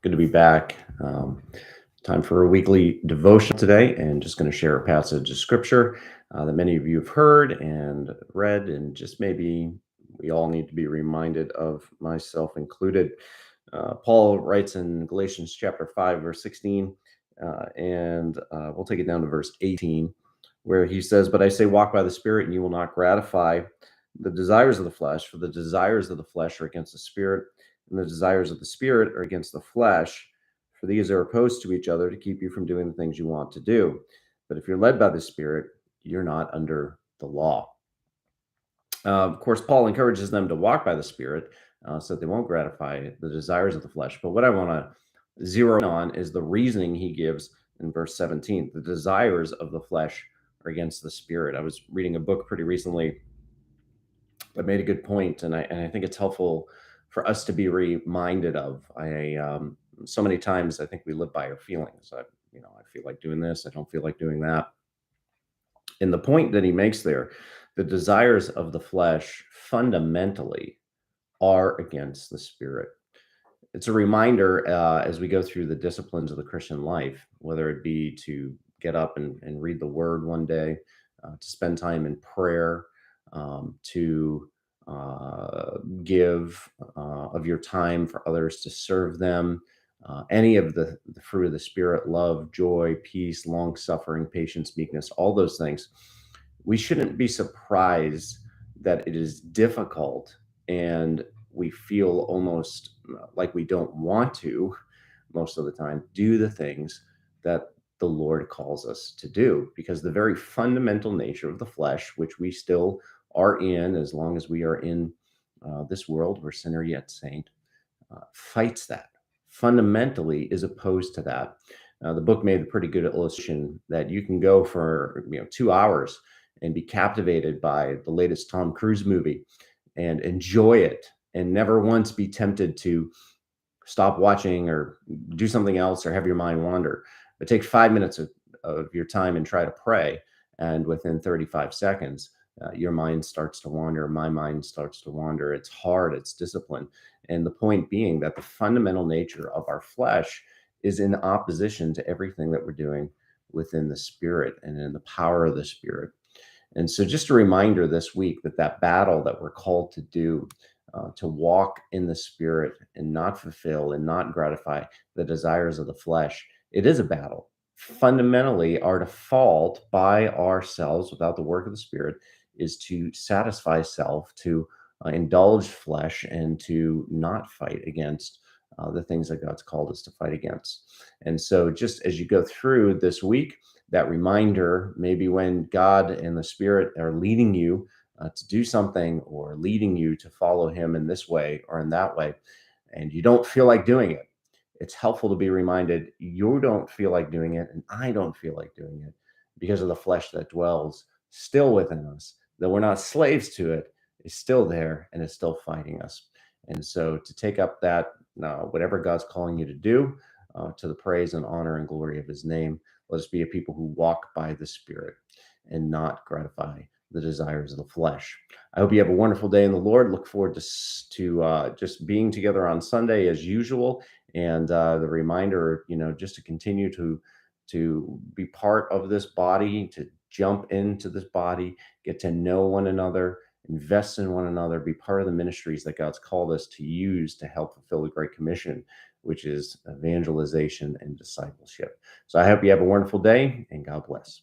Good to be back. Time for a weekly devotion today, and just going to share a passage of scripture that many of you have heard and read, and just maybe we all need to be reminded of, myself included. Paul writes in Galatians chapter 5, verse 16, and we'll take it down to verse 18, where he says, "But I say, walk by the Spirit, and you will not gratify the desires of the flesh, for the desires of the flesh are against the Spirit, and the desires of the Spirit are against the flesh, for these are opposed to each other to keep you from doing the things you want to do. But if you're led by the Spirit, you're not under the law." Of course, Paul encourages them to walk by the Spirit so that they won't gratify the desires of the flesh. But what I want to zero in on is the reasoning he gives in verse 17. The desires of the flesh are against the Spirit. I was reading a book pretty recently that made a good point, and I think it's helpful for us to be reminded of. So many times I think we live by our feelings. I feel like doing this. I don't feel like doing that. And the point that he makes there, the desires of the flesh fundamentally are against the Spirit. It's a reminder as we go through the disciplines of the Christian life, whether it be to get up and read the Word one day, to spend time in prayer, to give of your time for others to serve them. Any of the fruit of the Spirit, love, joy, peace, long suffering, patience, meekness, all those things. We shouldn't be surprised that it is difficult and we feel almost like we don't want to, most of the time, do the things that the Lord calls us to do, because the very fundamental nature of the flesh, which we still are in as long as we are in this world, we're sinner yet saint, fights that, fundamentally is opposed to that. The book made a pretty good illustration that you can go for 2 hours and be captivated by the latest Tom Cruise movie and enjoy it and never once be tempted to stop watching or do something else or have your mind wander. But take 5 minutes of your time and try to pray, and within 35 seconds, your mind starts to wander. My mind starts to wander. It's hard. It's discipline. And the point being that the fundamental nature of our flesh is in opposition to everything that we're doing within the Spirit and in the power of the Spirit. And so just a reminder this week that battle that we're called to do, to walk in the Spirit and not fulfill and not gratify the desires of the flesh, it is a battle. Fundamentally, our default by ourselves without the work of the Spirit is to satisfy self, to indulge flesh, and to not fight against the things that God's called us to fight against. And so just as you go through this week, that reminder, maybe when God and the Spirit are leading you to do something or leading you to follow him in this way or in that way, and you don't feel like doing it, it's helpful to be reminded you don't feel like doing it, and I don't feel like doing it because of the flesh that dwells still within us, that we're not slaves to it, is still there and is still fighting us. And so to take up that, whatever God's calling you to do, to the praise and honor and glory of his name, let us be a people who walk by the Spirit and not gratify the desires of the flesh. I hope you have a wonderful day in the Lord. Look forward to just being together on Sunday as usual. And the reminder, just to continue to be part of this body, to jump into this body, get to know one another, invest in one another, be part of the ministries that God's called us to use to help fulfill the Great Commission, which is evangelization and discipleship. So I hope you have a wonderful day, and God bless.